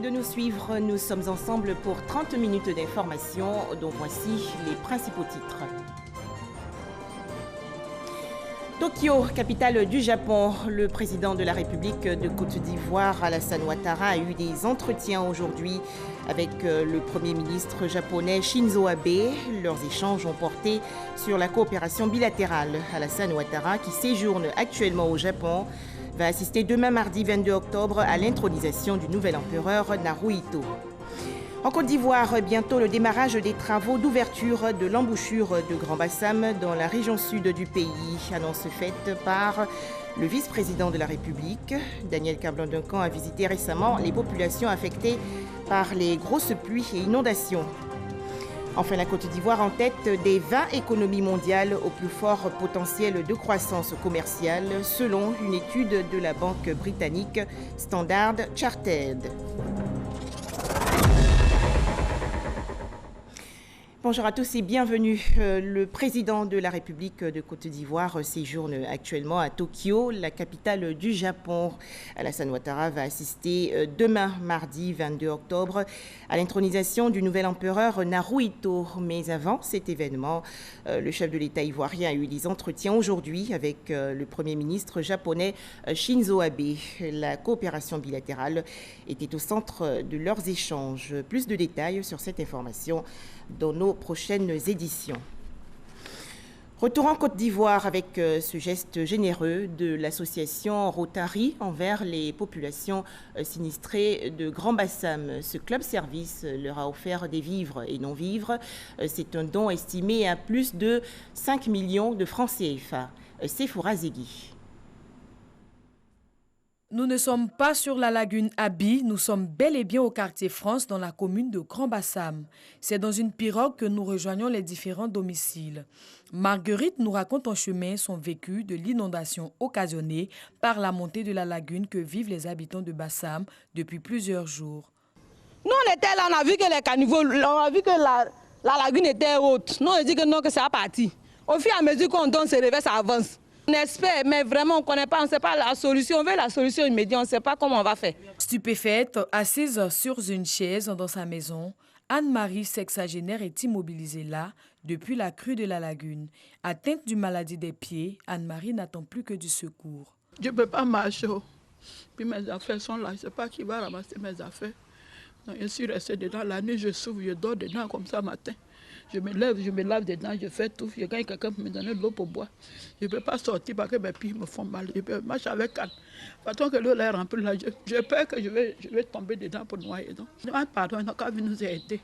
de nous suivre. Nous sommes ensemble pour 30 minutes d'information, dont voici les principaux titres. Tokyo, capitale du Japon, le président de la République de Côte d'Ivoire, Alassane Ouattara, a eu des entretiens aujourd'hui avec le Premier ministre japonais Shinzo Abe. Leurs échanges ont porté sur la coopération bilatérale. Alassane Ouattara, qui séjourne actuellement au Japon, va assister demain mardi 22 octobre à l'intronisation du nouvel empereur Naruhito. En Côte d'Ivoire, bientôt le démarrage des travaux d'ouverture de l'embouchure de Grand Bassam dans la région sud du pays. Annonce faite par le vice-président de la République. Daniel Kablan-Duncan a visité récemment les populations affectées par les grosses pluies et inondations. Enfin, la Côte d'Ivoire en tête des 20 économies mondiales au plus fort potentiel de croissance commerciale, selon une étude de la banque britannique Standard Chartered. Bonjour à tous et bienvenue. Le président de la République de Côte d'Ivoire séjourne actuellement à Tokyo, la capitale du Japon. Alassane Ouattara va assister demain, mardi 22 octobre, à l'intronisation du nouvel empereur Naruhito. Mais avant cet événement, le chef de l'État ivoirien a eu des entretiens aujourd'hui avec le Premier ministre japonais Shinzo Abe. La coopération bilatérale était au centre de leurs échanges. Plus de détails sur cette information dans nos prochaines éditions. Retour en Côte d'Ivoire avec ce geste généreux de l'association Rotary envers les populations sinistrées de Grand Bassam. Ce club service leur a offert des vivres et non-vivres. C'est un don estimé à plus de 5 millions de francs CFA. Sefoura Zegui. Nous ne sommes pas sur la lagune Abi, nous sommes bel et bien au quartier France dans la commune de Grand Bassam. C'est dans une pirogue que nous rejoignons les différents domiciles. Marguerite nous raconte en chemin son vécu de l'inondation occasionnée par la montée de la lagune que vivent les habitants de Bassam depuis plusieurs jours. Nous on était là, on a vu que les caniveaux, on a vu que la lagune était haute. Nous on a dit que non, que ça a parti. Au fur et à mesure qu'on donne, se réveille, ça avance. On espère, mais vraiment, on ne connaît pas, on ne sait pas la solution. On veut la solution immédiate, on ne sait pas comment on va faire. Stupéfaite, assise sur une chaise dans sa maison, Anne-Marie, sexagénaire, est immobilisée là depuis la crue de la lagune. Atteinte d'une maladie des pieds, Anne-Marie n'attend plus que du secours. Je ne peux pas marcher. Puis mes affaires sont là. Je ne sais pas qui va ramasser mes affaires. Donc, je suis restée dedans. La nuit, je souffre, je dors dedans comme ça matin. Je me lève, je me lave dedans, je fais tout. Je gagne quelqu'un pour me donner de l'eau pour boire. Je ne peux pas sortir parce que mes pieds me font mal. Je peux marcher avec calme. Façon que l'eau est remplie là, je peur que je vais tomber dedans pour noyer. Donc, je demande pardon, il n'a qu'à venir nous aider.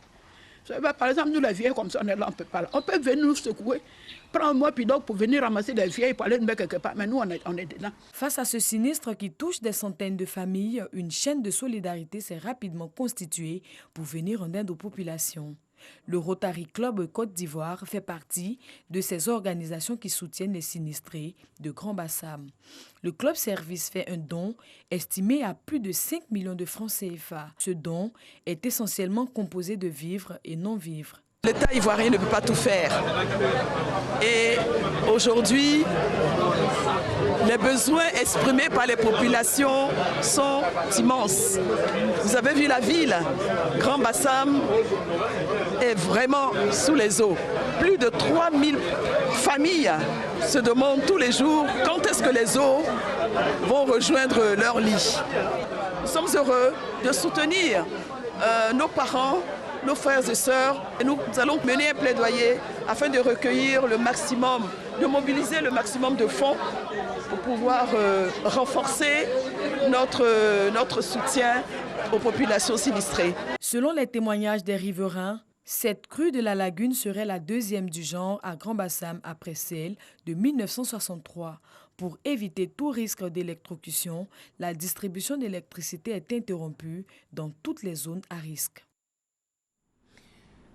Par exemple, nous les vieilles comme ça, on est là, on ne peut pas. Là. On peut venir nous secouer, prendre moi puis donc pour venir ramasser les vieilles pour aller nous mettre quelque part. Mais nous, on est dedans. Face à ce sinistre qui touche des centaines de familles, une chaîne de solidarité s'est rapidement constituée pour venir en aide aux populations. Le Rotary Club Côte d'Ivoire fait partie de ces organisations qui soutiennent les sinistrés de Grand Bassam. Le club service fait un don estimé à plus de 5 millions de francs CFA. Ce don est essentiellement composé de vivres et non-vivres. L'État ivoirien ne peut pas tout faire. Et aujourd'hui, les besoins exprimés par les populations sont immenses. Vous avez vu la ville, Grand Bassam est vraiment sous les eaux. Plus de 3000 familles se demandent tous les jours quand est-ce que les eaux vont rejoindre leur lit. Nous sommes heureux de soutenir nos parents, nos frères et sœurs, et nous allons mener un plaidoyer afin de recueillir le maximum, de mobiliser le maximum de fonds pour pouvoir renforcer notre soutien aux populations sinistrées. Selon les témoignages des riverains, cette crue de la lagune serait la deuxième du genre à Grand Bassam après celle de 1963. Pour éviter tout risque d'électrocution, la distribution d'électricité est interrompue dans toutes les zones à risque.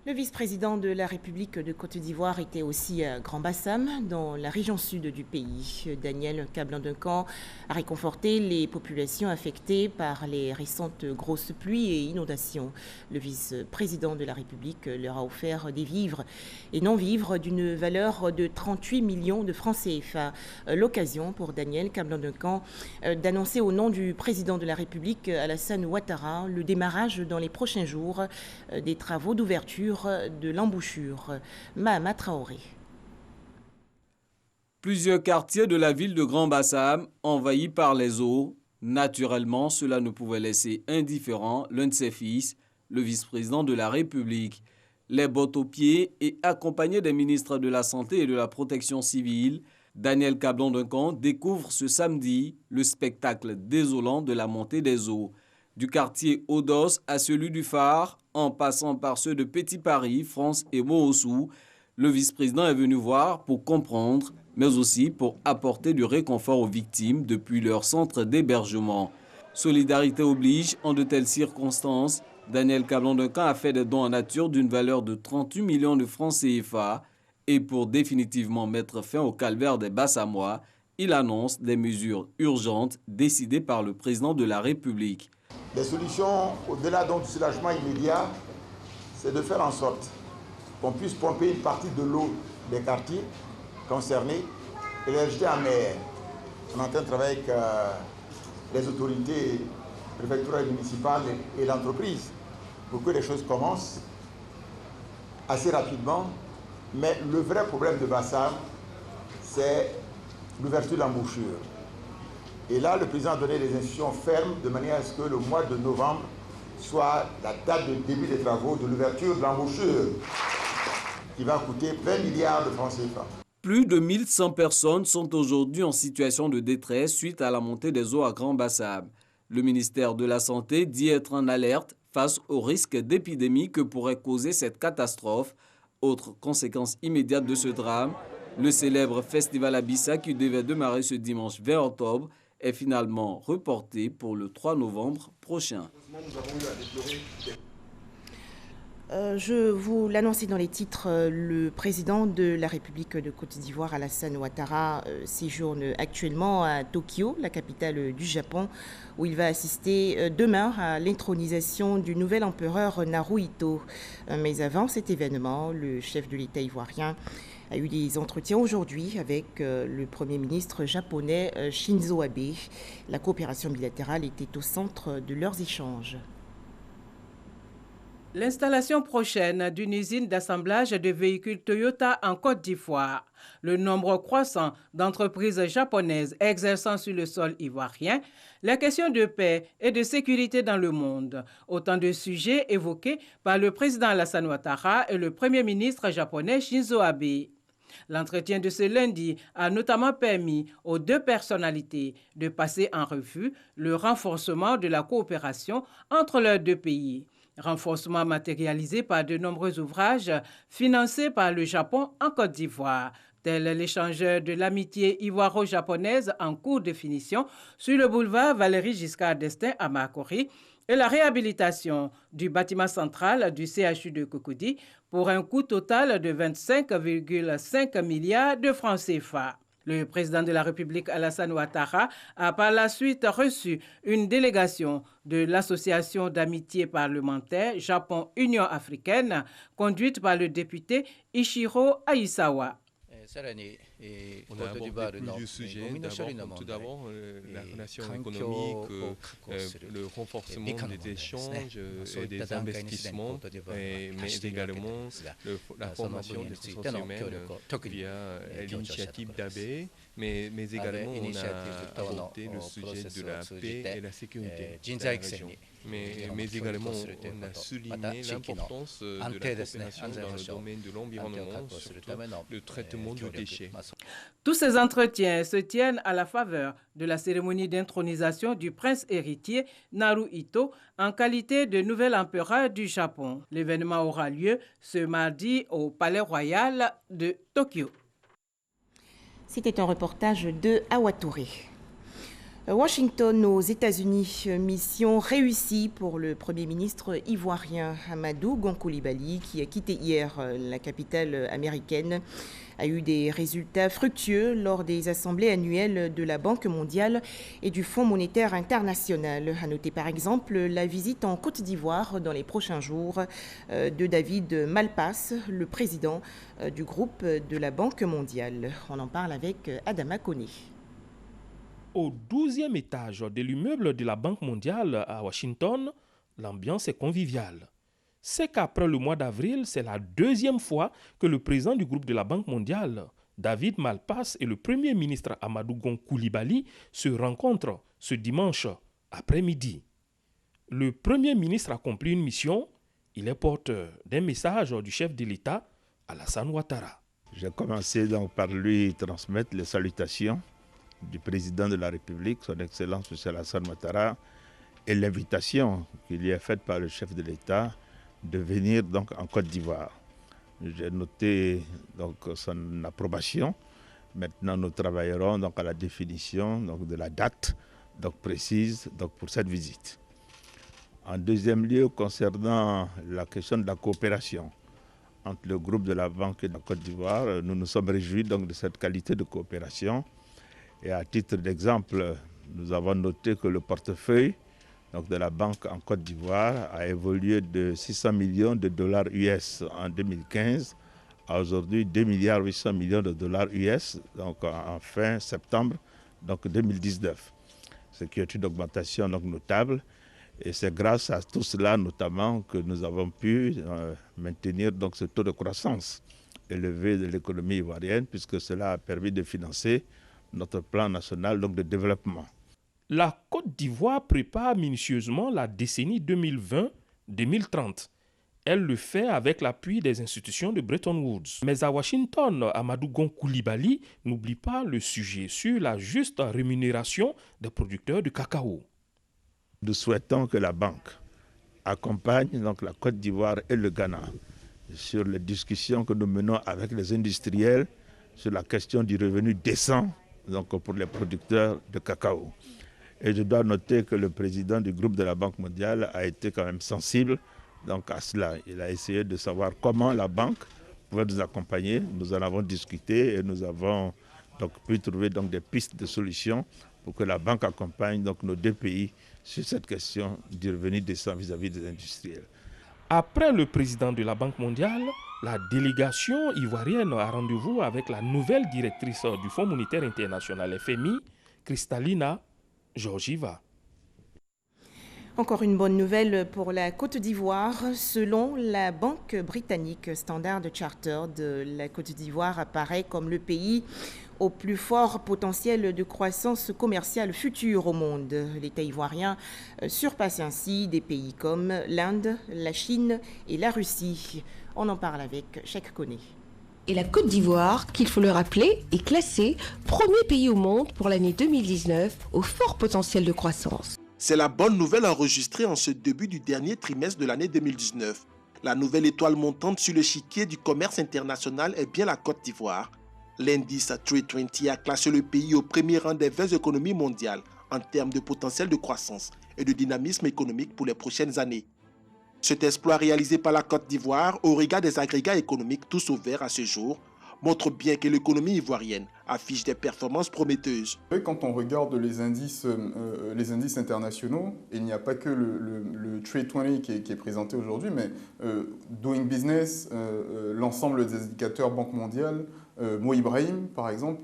Le vice-président de la République de Côte d'Ivoire était aussi à Grand-Bassam, dans la région sud du pays. Daniel Kablan-Duncan a réconforté les populations affectées par les récentes grosses pluies et inondations. Le vice-président de la République leur a offert des vivres et non-vivres d'une valeur de 38 millions de francs CFA. L'occasion pour Daniel Kablan-Duncan d'annoncer au nom du président de la République, Alassane Ouattara, le démarrage dans les prochains jours des travaux d'ouverture de l'embouchure. Mahama Traoré. Plusieurs quartiers de la ville de Grand-Bassam envahis par les eaux. Naturellement, cela ne pouvait laisser indifférent l'un de ses fils, le vice-président de la République. Les bottes aux pieds et accompagné des ministres de la Santé et de la Protection civile, Daniel Kablan-Duncan découvre ce samedi le spectacle désolant de la montée des eaux. Du quartier Odos à celui du Phare, en passant par ceux de Petit Paris, France et Moossou, le vice-président est venu voir pour comprendre, mais aussi pour apporter du réconfort aux victimes depuis leur centre d'hébergement. Solidarité oblige, en de telles circonstances, Daniel Kablan-Duncan a fait des dons en nature d'une valeur de 38 millions de francs CFA et pour définitivement mettre fin au calvaire des Bassamois, il annonce des mesures urgentes décidées par le président de la République. Les solutions, au-delà du soulagement immédiat, c'est de faire en sorte qu'on puisse pomper une partie de l'eau des quartiers concernés et les jeter en mer. On est en train de travailler avec les autorités préfectorales et municipales et l'entreprise pour que les choses commencent assez rapidement. Mais le vrai problème de Bassam, c'est l'ouverture de l'embouchure. Et là, le président a donné des instructions fermes de manière à ce que le mois de novembre soit la date de début des travaux de l'ouverture de l'embouchure qui va coûter 20 milliards de francs CFA. Plus de 1100 personnes sont aujourd'hui en situation de détresse suite à la montée des eaux à Grand-Bassam. Le ministère de la Santé dit être en alerte face au risque d'épidémie que pourrait causer cette catastrophe. Autre conséquence immédiate de ce drame, le célèbre festival Abissa qui devait démarrer ce dimanche 20 octobre est finalement reporté pour le 3 novembre prochain. Je vous l'annonçais dans les titres, le président de la République de Côte d'Ivoire, Alassane Ouattara, séjourne actuellement à Tokyo, la capitale du Japon, où il va assister demain à l'intronisation du nouvel empereur Naruhito. Mais avant cet événement, le chef de l'État ivoirien a eu des entretiens aujourd'hui avec le Premier ministre japonais Shinzo Abe. La coopération bilatérale était au centre de leurs échanges. L'installation prochaine d'une usine d'assemblage de véhicules Toyota en Côte d'Ivoire, le nombre croissant d'entreprises japonaises exerçant sur le sol ivoirien, la question de paix et de sécurité dans le monde, autant de sujets évoqués par le président Alassane Ouattara et le Premier ministre japonais Shinzo Abe. L'entretien de ce lundi a notamment permis aux deux personnalités de passer en revue le renforcement de la coopération entre leurs deux pays. Renforcement matérialisé par de nombreux ouvrages financés par le Japon en Côte d'Ivoire, tel l'échangeur de l'amitié ivoiro-japonaise en cours de finition sur le boulevard Valéry Giscard d'Estaing à Makori, et la réhabilitation du bâtiment central du CHU de Cocody pour un coût total de 25,5 milliards de francs CFA. Le président de la République, Alassane Ouattara, a par la suite reçu une délégation de l'Association d'amitié parlementaire Japon-Union africaine, conduite par le député Ichiro Aisawa. On a abordé plusieurs sujets. Tout d'abord, la relation économique, le renforcement des échanges et des investissements, mais également la formation des ressources humaines via l'initiative d'Abe, mais également on a abordé le sujet de la paix et la sécurité de la région. Mais également, on a souligné l'importance de la coopération dans le domaine de l'environnement, surtout le traitement de déchets. Tous ces entretiens se tiennent à la faveur de la cérémonie d'intronisation du prince héritier Naruhito en qualité de nouvel empereur du Japon. L'événement aura lieu ce mardi au Palais Royal de Tokyo. C'était un reportage de Awa Touré. Washington aux États-Unis, mission réussie pour le Premier ministre ivoirien Amadou Gon Coulibaly qui a quitté hier la capitale américaine, a eu des résultats fructueux lors des assemblées annuelles de la Banque mondiale et du Fonds monétaire international. À noter par exemple la visite en Côte d'Ivoire dans les prochains jours de David Malpass, le président du groupe de la Banque mondiale. On en parle avec Adama Koné. Au 12e étage de l'immeuble de la Banque mondiale à Washington, l'ambiance est conviviale. C'est qu'après le mois d'avril, c'est la deuxième fois que le président du groupe de la Banque mondiale, David Malpass, et le premier ministre Amadou Gon Coulibaly se rencontrent ce dimanche après-midi. Le premier ministre accomplit une mission. Il est porteur d'un message du chef de l'État, Alassane Ouattara. J'ai commencé donc par lui transmettre les salutations du président de la République, son Excellence M. Alassane Ouattara, et l'invitation qui lui est faite par le chef de l'État de venir donc en Côte d'Ivoire. J'ai noté donc son approbation. Maintenant, nous travaillerons donc à la définition donc de la date donc précise donc pour cette visite. En deuxième lieu, concernant la question de la coopération entre le groupe de la Banque et de la Côte d'Ivoire, nous nous sommes réjouis donc de cette qualité de coopération. Et à titre d'exemple, nous avons noté que le portefeuille donc, de la banque en Côte d'Ivoire a évolué de 600 millions de dollars US en 2015 à aujourd'hui 2 milliards 800 millions de dollars US donc en fin septembre donc 2019. Ce qui est une augmentation donc, notable. Et c'est grâce à tout cela notamment que nous avons pu maintenir donc, ce taux de croissance élevé de l'économie ivoirienne puisque cela a permis de financer notre plan national donc, de développement. La Côte d'Ivoire prépare minutieusement la décennie 2020-2030. Elle le fait avec l'appui des institutions de Bretton Woods. Mais à Washington, Amadou Gon Coulibaly n'oublie pas le sujet sur la juste rémunération des producteurs de cacao. Nous souhaitons que la banque accompagne donc, la Côte d'Ivoire et le Ghana sur les discussions que nous menons avec les industriels sur la question du revenu décent donc pour les producteurs de cacao. Et je dois noter que le président du groupe de la Banque mondiale a été quand même sensible donc, à cela. Il a essayé de savoir comment la banque pouvait nous accompagner. Nous en avons discuté et nous avons donc, pu trouver donc, des pistes de solutions pour que la banque accompagne donc, nos deux pays sur cette question du revenu décent vis-à-vis des industriels. Après le président de la Banque mondiale, la délégation ivoirienne a rendez-vous avec la nouvelle directrice du Fonds monétaire international FMI, Kristalina Georgieva. Encore une bonne nouvelle pour la Côte d'Ivoire. Selon la banque britannique Standard Chartered, la Côte d'Ivoire apparaît comme le pays au plus fort potentiel de croissance commerciale future au monde. L'État ivoirien surpasse ainsi des pays comme l'Inde, la Chine et la Russie. On en parle avec Cheikh Koné. Et la Côte d'Ivoire, qu'il faut le rappeler, est classée premier pays au monde pour l'année 2019 au fort potentiel de croissance. C'est la bonne nouvelle enregistrée en ce début du dernier trimestre de l'année 2019. La nouvelle étoile montante sur l'échiquier du commerce international est bien la Côte d'Ivoire. L'indice Trade 20 a classé le pays au premier rang des 20 économies mondiales en termes de potentiel de croissance et de dynamisme économique pour les prochaines années. Cet exploit réalisé par la Côte d'Ivoire, au regard des agrégats économiques tous ouverts à ce jour, montre bien que l'économie ivoirienne affiche des performances prometteuses. Quand on regarde les indices internationaux, il n'y a pas que le Trade 20 qui est présenté aujourd'hui, mais Doing Business, l'ensemble des indicateurs Banque mondiale, Mo Ibrahim par exemple,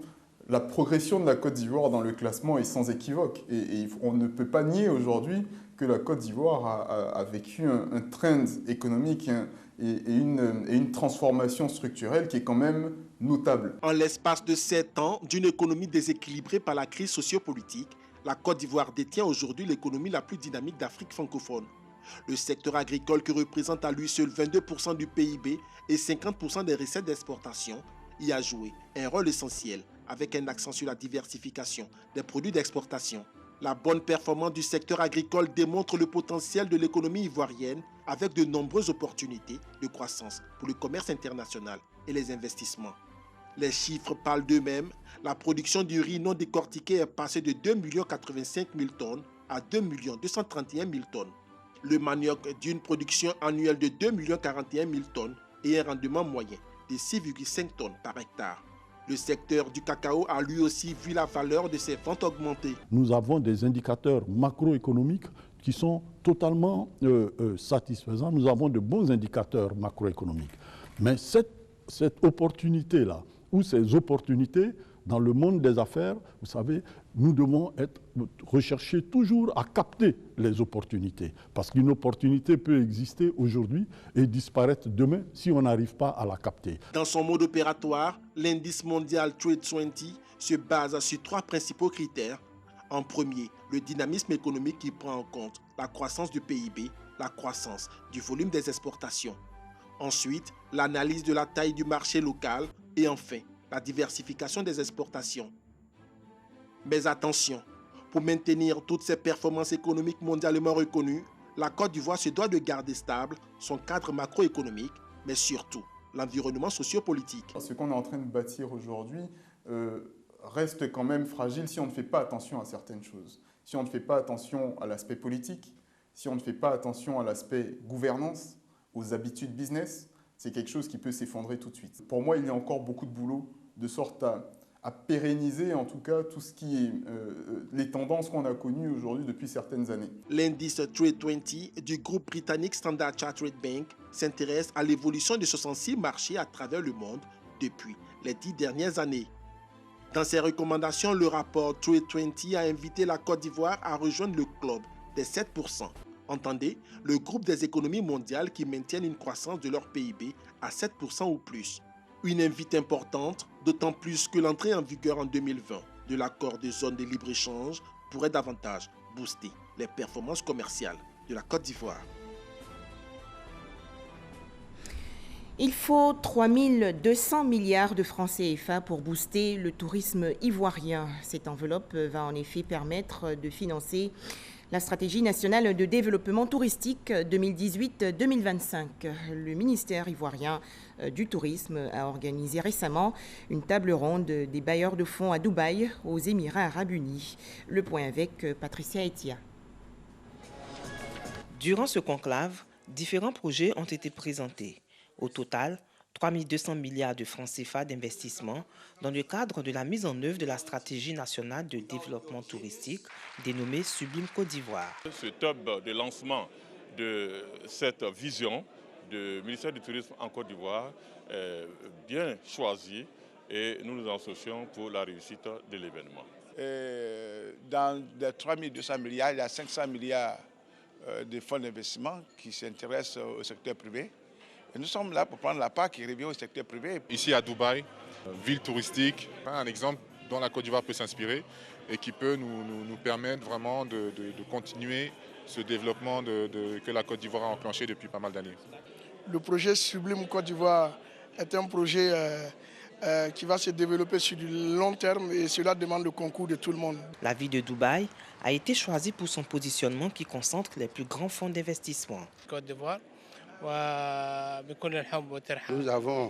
la progression de la Côte d'Ivoire dans le classement est sans équivoque. Et on ne peut pas nier aujourd'hui que la Côte d'Ivoire a vécu un trend économique et une transformation structurelle qui est quand même notable. En l'espace de 7 ans, d'une économie déséquilibrée par la crise sociopolitique, la Côte d'Ivoire détient aujourd'hui l'économie la plus dynamique d'Afrique francophone. Le secteur agricole, qui représente à lui seul 22% du PIB et 50% des recettes d'exportation, y a joué un rôle essentiel, avec un accent sur la diversification des produits d'exportation. La bonne performance du secteur agricole démontre le potentiel de l'économie ivoirienne avec de nombreuses opportunités de croissance pour le commerce international et les investissements. Les chiffres parlent d'eux-mêmes. La production du riz non décortiqué est passée de 2 085 000 tonnes à 2 231 000 tonnes. Le manioc d'une production annuelle de 2 041 000 tonnes et un rendement moyen de 6,5 tonnes par hectare. Le secteur du cacao a lui aussi vu la valeur de ses ventes augmenter. Nous avons des indicateurs macroéconomiques qui sont totalement satisfaisants. Nous avons de bons indicateurs macroéconomiques. Mais cette opportunité-là, ou ces opportunités dans le monde des affaires, vous savez, nous devons rechercher toujours à capter les opportunités. Parce qu'une opportunité peut exister aujourd'hui et disparaître demain si on n'arrive pas à la capter. Dans son mode opératoire, l'indice mondial Trade 20 se base sur 3 principaux critères. En premier, le dynamisme économique qui prend en compte la croissance du PIB, la croissance du volume des exportations. Ensuite, l'analyse de la taille du marché local et enfin, la diversification des exportations. Mais attention, pour maintenir toutes ces performances économiques mondialement reconnues, la Côte d'Ivoire se doit de garder stable son cadre macroéconomique, mais surtout l'environnement sociopolitique. Ce qu'on est en train de bâtir aujourd'hui reste quand même fragile si on ne fait pas attention à certaines choses. Si on ne fait pas attention à l'aspect politique, si on ne fait pas attention à l'aspect gouvernance, aux habitudes business, c'est quelque chose qui peut s'effondrer tout de suite. Pour moi, il y a encore beaucoup de boulot, de sorte à pérenniser en tout cas tout ce qui est les tendances qu'on a connues aujourd'hui depuis certaines années. L'indice Trade 20 du groupe britannique Standard Chartered Bank s'intéresse à l'évolution de 66 marchés à travers le monde depuis les 10 dernières années. Dans ses recommandations, le rapport Trade 20 a invité la Côte d'Ivoire à rejoindre le club des 7%. Entendez, le groupe des économies mondiales qui maintiennent une croissance de leur PIB à 7% ou plus. Une invite importante, d'autant plus que l'entrée en vigueur en 2020 de l'accord de zone de libre-échange pourrait davantage booster les performances commerciales de la Côte d'Ivoire. Il faut 3 200 milliards de francs CFA pour booster le tourisme ivoirien. Cette enveloppe va en effet permettre de financer la stratégie nationale de développement touristique 2018-2025. Le ministère ivoirien du tourisme a organisé récemment une table ronde des bailleurs de fonds à Dubaï, aux Émirats arabes unis. Le point avec Patricia Etia. Durant ce conclave, différents projets ont été présentés. Au total, 3 200 milliards de francs CFA d'investissement dans le cadre de la mise en œuvre de la stratégie nationale de développement touristique dénommée Sublime Côte d'Ivoire. Ce top de lancement de cette vision du ministère du Tourisme en Côte d'Ivoire est bien choisi et nous nous associons pour la réussite de l'événement. Dans les 3 200 milliards, il y a 500 milliards de fonds d'investissement qui s'intéressent au secteur privé. Et nous sommes là pour prendre la part qui revient au secteur privé. Ici à Dubaï, ville touristique, un exemple dont la Côte d'Ivoire peut s'inspirer et qui peut nous permettre vraiment de continuer ce développement que la Côte d'Ivoire a enclenché depuis pas mal d'années. Le projet Sublime Côte d'Ivoire est un projet qui va se développer sur du long terme et cela demande le concours de tout le monde. La ville de Dubaï a été choisie pour son positionnement qui concentre les plus grands fonds d'investissement. Côte d'Ivoire. Nous avons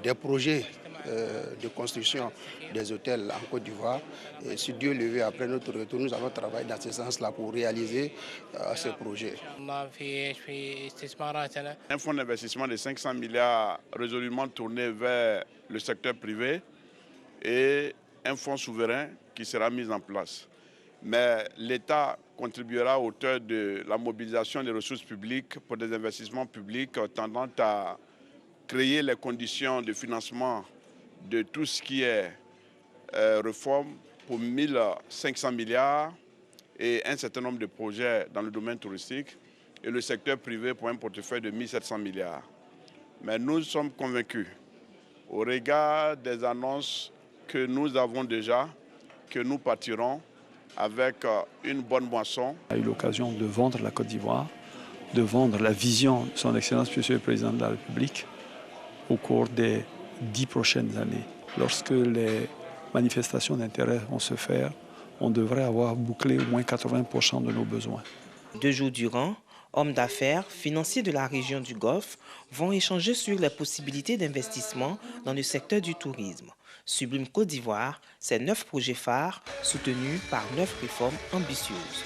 des projets de construction des hôtels en Côte d'Ivoire. Et si Dieu le veut, après notre retour, nous allons travailler dans ce sens-là pour réaliser ce projet. Un fonds d'investissement de 500 milliards résolument tourné vers le secteur privé et un fonds souverain qui sera mis en place. Mais l'État contribuera à hauteur de la mobilisation des ressources publiques pour des investissements publics tendant à créer les conditions de financement de tout ce qui est réforme pour 1500 milliards et un certain nombre de projets dans le domaine touristique et le secteur privé pour un portefeuille de 1700 milliards. Mais nous sommes convaincus, au regard des annonces que nous avons déjà, que nous partirons avec une bonne moisson. On a eu l'occasion de vendre la Côte d'Ivoire, de vendre la vision de son Excellence Monsieur le Président de la République au cours des 10 prochaines années. Lorsque les manifestations d'intérêt vont se faire, on devrait avoir bouclé au moins 80% de nos besoins. 2 jours durant, Hommes d'affaires, financiers de la région du Golfe vont échanger sur les possibilités d'investissement dans le secteur du tourisme. Sublime Côte d'Ivoire, c'est 9 projets phares soutenus par 9 réformes ambitieuses.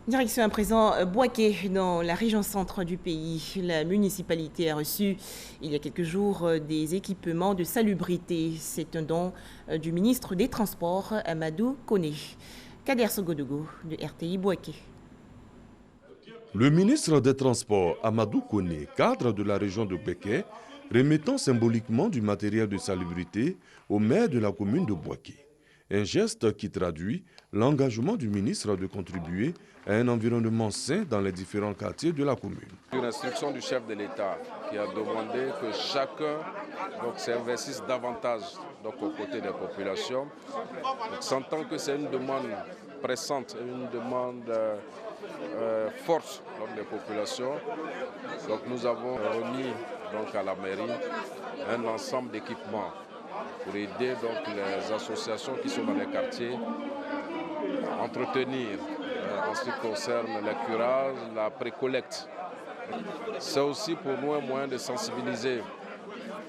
Direction à présent Bouaké, dans la région centre du pays. La municipalité a reçu il y a quelques jours des équipements de salubrité. C'est un don du ministre des Transports, Amadou Koné. Kader Sogodogo de RTI Bouaké. Le ministre des Transports, Amadou Koné, cadre de la région de Bouaké, remettant symboliquement du matériel de salubrité au maire de la commune de Bouaké. Un geste qui traduit l'engagement du ministre de contribuer à un environnement sain dans les différents quartiers de la commune. Une instruction du chef de l'État qui a demandé que chacun s'investisse davantage aux côtés des populations. Sentant que c'est une demande pressante, une demande forte des populations, nous avons remis à la mairie un ensemble d'équipements pour aider les associations qui sont dans les quartiers à entretenir en ce qui concerne le curage, la précollecte. C'est aussi pour nous un moyen de sensibiliser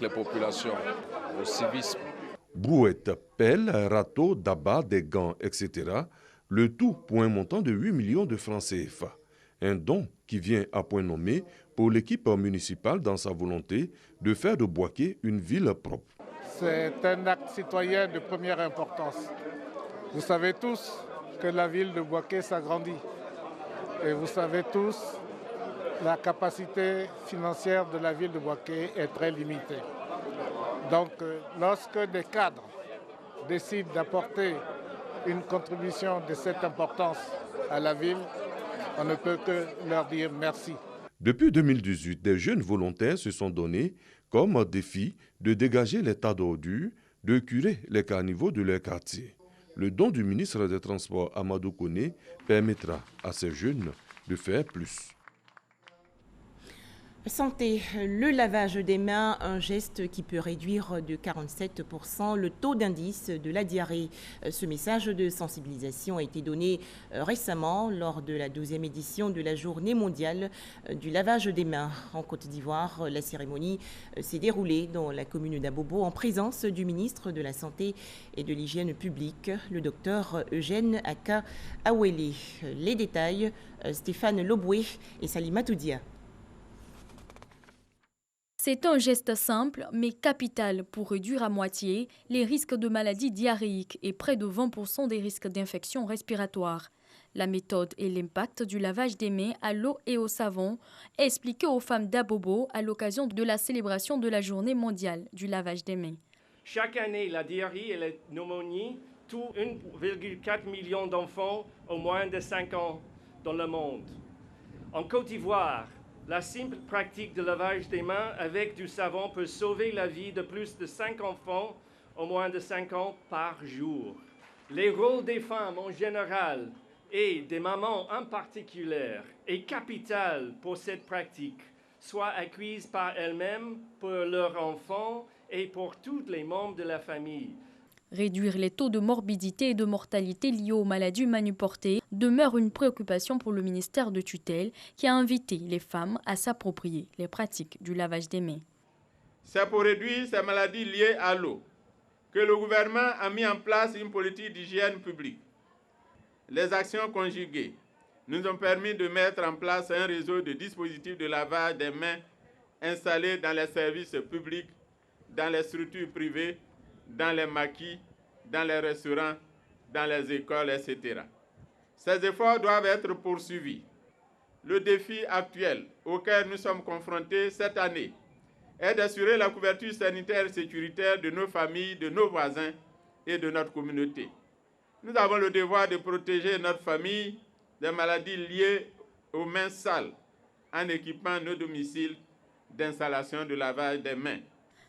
les populations au civisme. Brouettes, pelles, râteaux, dabas, des gants, etc. Le tout pour un montant de 8 millions de francs CFA. Un don qui vient à point nommé pour l'équipe municipale dans sa volonté de faire de Bouaké une ville propre. C'est un acte citoyen de première importance. Vous savez tous que la ville de Bouaké s'agrandit. Et vous savez tous, la capacité financière de la ville de Bouaké est très limitée. Donc, lorsque des cadres décident d'apporter une contribution de cette importance à la ville, on ne peut que leur dire merci. Depuis 2018, des jeunes volontaires se sont donnés comme défi de dégager les tas d'ordures, de curer les caniveaux de leur quartier. Le don du ministre des Transports, Amadou Koné, permettra à ces jeunes de faire plus. Santé, le lavage des mains, un geste qui peut réduire de 47% le taux d'indice de la diarrhée. Ce message de sensibilisation a été donné récemment lors de la 12e édition de la Journée mondiale du lavage des mains en Côte d'Ivoire. La cérémonie s'est déroulée dans la commune d'Abobo en présence du ministre de la Santé et de l'Hygiène publique, le docteur Eugène Aka Awele. Les détails, Stéphane Loboué et Salima Toudia. C'est un geste simple mais capital pour réduire à moitié les risques de maladies diarrhéiques et près de 20% des risques d'infections respiratoires. La méthode et l'impact du lavage des mains à l'eau et au savon est expliqué aux femmes d'Abobo à l'occasion de la célébration de la Journée mondiale du lavage des mains. Chaque année, la diarrhée et la pneumonie tuent 1,4 million d'enfants au moins de 5 ans dans le monde. En Côte d'Ivoire, la simple pratique de lavage des mains avec du savon peut sauver la vie de plus de 5 enfants au moins de 5 ans par jour. Les rôles des femmes en général et des mamans en particulier est capital pour cette pratique, soit acquise par elles-mêmes, pour leurs enfants et pour tous les membres de la famille. Réduire les taux de morbidité et de mortalité liés aux maladies manuportées demeure une préoccupation pour le ministère de tutelle qui a invité les femmes à s'approprier les pratiques du lavage des mains. C'est pour réduire ces maladies liées à l'eau que le gouvernement a mis en place une politique d'hygiène publique. Les actions conjuguées nous ont permis de mettre en place un réseau de dispositifs de lavage des mains installés dans les services publics, dans les structures privées, dans les maquis, dans les restaurants, dans les écoles, etc. Ces efforts doivent être poursuivis. Le défi actuel auquel nous sommes confrontés cette année est d'assurer la couverture sanitaire et sécuritaire de nos familles, de nos voisins et de notre communauté. Nous avons le devoir de protéger notre famille des maladies liées aux mains sales en équipant nos domiciles d'installation de lavage des mains.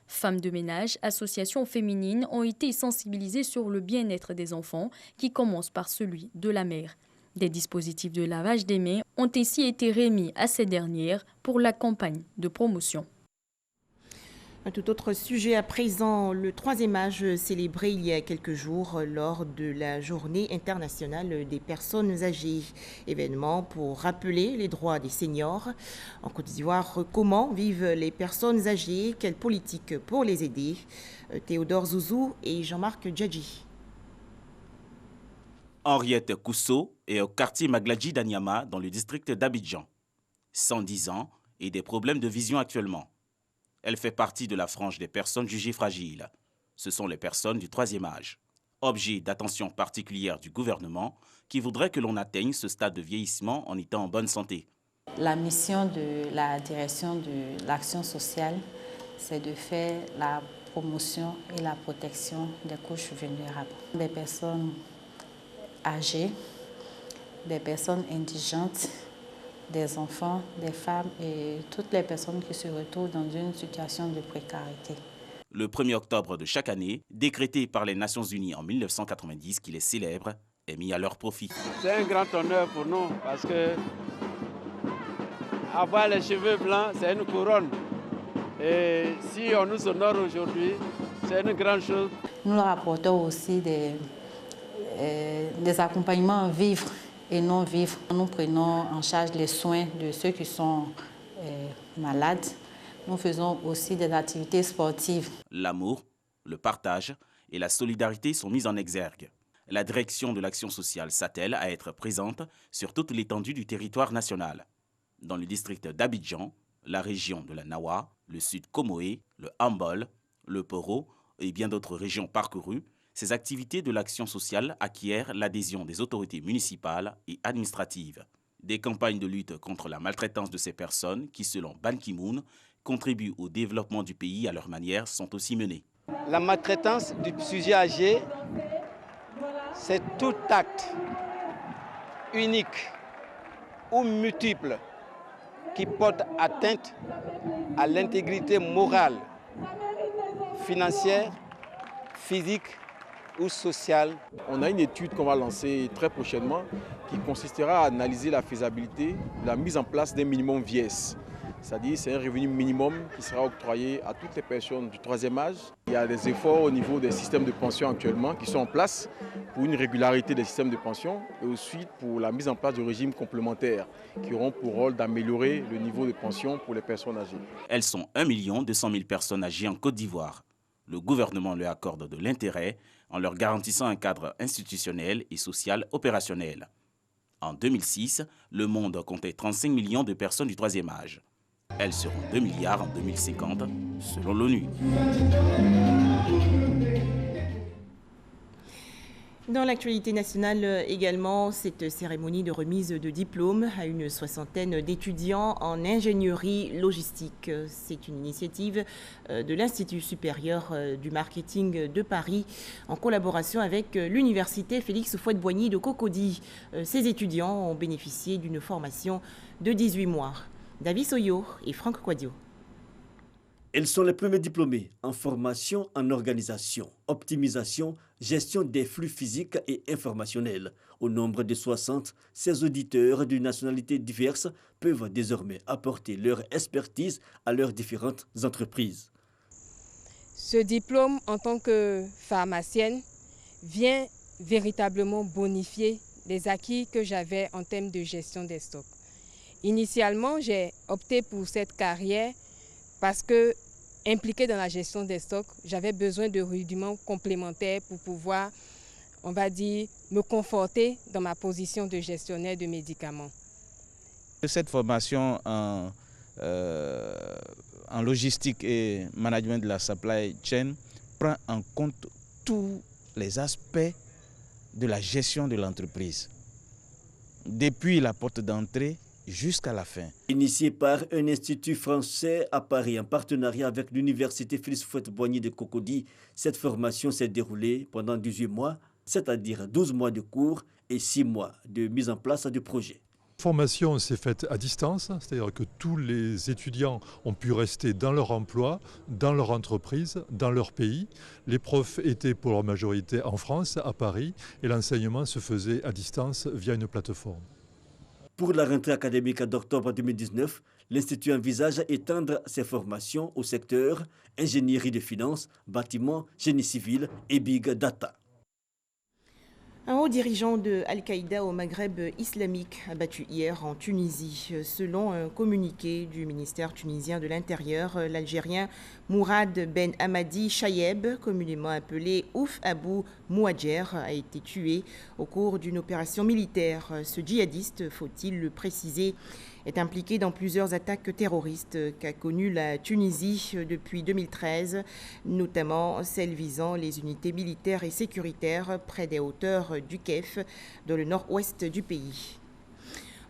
Femmes de ménage, associations féminines ont été sensibilisées sur le bien-être des enfants qui commence par celui de la mère. Des dispositifs de lavage des mains ont ainsi été remis à ces dernières pour la campagne de promotion. Un tout autre sujet à présent, le 3e âge célébré il y a quelques jours lors de la Journée internationale des personnes âgées. Événement pour rappeler les droits des seniors. En Côte d'Ivoire, comment vivent les personnes âgées? Quelle politique pour les aider? Théodore Zouzou et Jean-Marc Djadji. Henriette Kousseau est au quartier Magladji d'Anyama dans le district d'Abidjan. 110 ans et des problèmes de vision actuellement. Elle fait partie de la frange des personnes jugées fragiles. Ce sont les personnes du 3e âge. Objet d'attention particulière du gouvernement qui voudrait que l'on atteigne ce stade de vieillissement en étant en bonne santé. La mission de la direction de l'action sociale, c'est de faire la promotion et la protection des couches vulnérables. Des personnes âgées, des personnes indigentes, des enfants, des femmes et toutes les personnes qui se retrouvent dans une situation de précarité. Le 1er octobre de chaque année, décrété par les Nations Unies en 1990 qui les célèbre, est mis à leur profit. C'est un grand honneur pour nous parce que avoir les cheveux blancs, c'est une couronne. Et si on nous honore aujourd'hui, c'est une grande chose. Nous leur apportons aussi des accompagnements vivres et non vivre. Nous prenons en charge les soins de ceux qui sont malades. Nous faisons aussi des activités sportives. L'amour, le partage et la solidarité sont mis en exergue. La direction de l'action sociale s'attelle à être présente sur toute l'étendue du territoire national. Dans le district d'Abidjan, la région de la Nawa, le sud Comoé, le Hambol, le Poro et bien d'autres régions parcourues, ces activités de l'action sociale acquièrent l'adhésion des autorités municipales et administratives. Des campagnes de lutte contre la maltraitance de ces personnes qui, selon Ban Ki-moon, contribuent au développement du pays à leur manière sont aussi menées. La maltraitance du sujet âgé, c'est tout acte unique ou multiple qui porte atteinte à l'intégrité morale, financière, physique ou sociale. On a une étude qu'on va lancer très prochainement qui consistera à analyser la faisabilité de la mise en place d'un minimum vieillesse. C'est-à-dire c'est un revenu minimum qui sera octroyé à toutes les personnes du 3e âge. Il y a des efforts au niveau des systèmes de pension actuellement qui sont en place pour une régularité des systèmes de pension et ensuite pour la mise en place de régimes complémentaires qui auront pour rôle d'améliorer le niveau de pension pour les personnes âgées. Elles sont 1 200 000 personnes âgées en Côte d'Ivoire. Le gouvernement leur accorde de l'intérêt en leur garantissant un cadre institutionnel et social opérationnel. En 2006, le monde comptait 35 millions de personnes du 3e âge. Elles seront 2 milliards en 2050, selon l'ONU. Dans l'actualité nationale également, cette cérémonie de remise de diplôme à une 60aine d'étudiants en ingénierie logistique. C'est une initiative de l'Institut supérieur du marketing de Paris en collaboration avec l'Université Félix Houphouët-Boigny de Cocody. Ces étudiants ont bénéficié d'une formation de 18 mois. David Soyo et Franck Quadio. Elles sont les premiers diplômés en formation en organisation, optimisation, gestion des flux physiques et informationnels. Au nombre de 60, ces auditeurs de nationalités diverses peuvent désormais apporter leur expertise à leurs différentes entreprises. Ce diplôme, en tant que pharmacienne, vient véritablement bonifier les acquis que j'avais en termes de gestion des stocks. Initialement, j'ai opté pour cette carrière parce que, impliquée dans la gestion des stocks, j'avais besoin de rudiments complémentaires pour pouvoir, on va dire, me conforter dans ma position de gestionnaire de médicaments. Cette formation en logistique et management de la supply chain prend en compte tous les aspects de la gestion de l'entreprise, depuis la porte d'entrée jusqu'à la fin. Initiée par un institut français à Paris en partenariat avec l'Université Félix Houphouët-Boigny de Cocody, cette formation s'est déroulée pendant 18 mois, c'est-à-dire 12 mois de cours et 6 mois de mise en place du projet. La formation s'est faite à distance, c'est-à-dire que tous les étudiants ont pu rester dans leur emploi, dans leur entreprise, dans leur pays. Les profs étaient pour leur majorité en France, à Paris, et l'enseignement se faisait à distance via une plateforme. Pour la rentrée académique d'octobre 2019, L'Institut envisage étendre ses formations au secteur ingénierie de finances, bâtiments, génie civil et big data. Un haut dirigeant de Al-Qaïda au Maghreb islamique abattu hier en Tunisie. Selon un communiqué du ministère tunisien de l'Intérieur, l'Algérien Mourad Ben Hamadi Chayeb, communément appelé Ouf Abou Mouadjer, a été tué au cours d'une opération militaire. Ce djihadiste, faut-il le préciser, est impliqué dans plusieurs attaques terroristes qu'a connues la Tunisie depuis 2013, notamment celles visant les unités militaires et sécuritaires près des hauteurs du Kef, dans le nord-ouest du pays.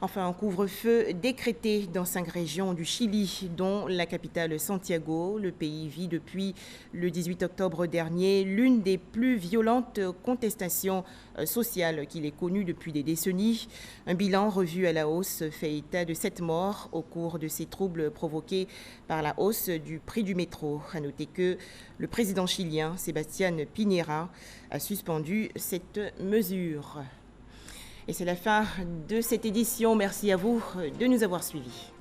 Enfin, un couvre-feu décrété dans 5 régions du Chili, dont la capitale Santiago. Le pays vit depuis le 18 octobre dernier l'une des plus violentes contestations sociales qu'il ait connues depuis des décennies. Un bilan revu à la hausse fait état de 7 morts au cours de ces troubles provoqués par la hausse du prix du métro. À noter que le président chilien, Sebastián Piñera, a suspendu cette mesure. Et c'est la fin de cette édition. Merci à vous de nous avoir suivis.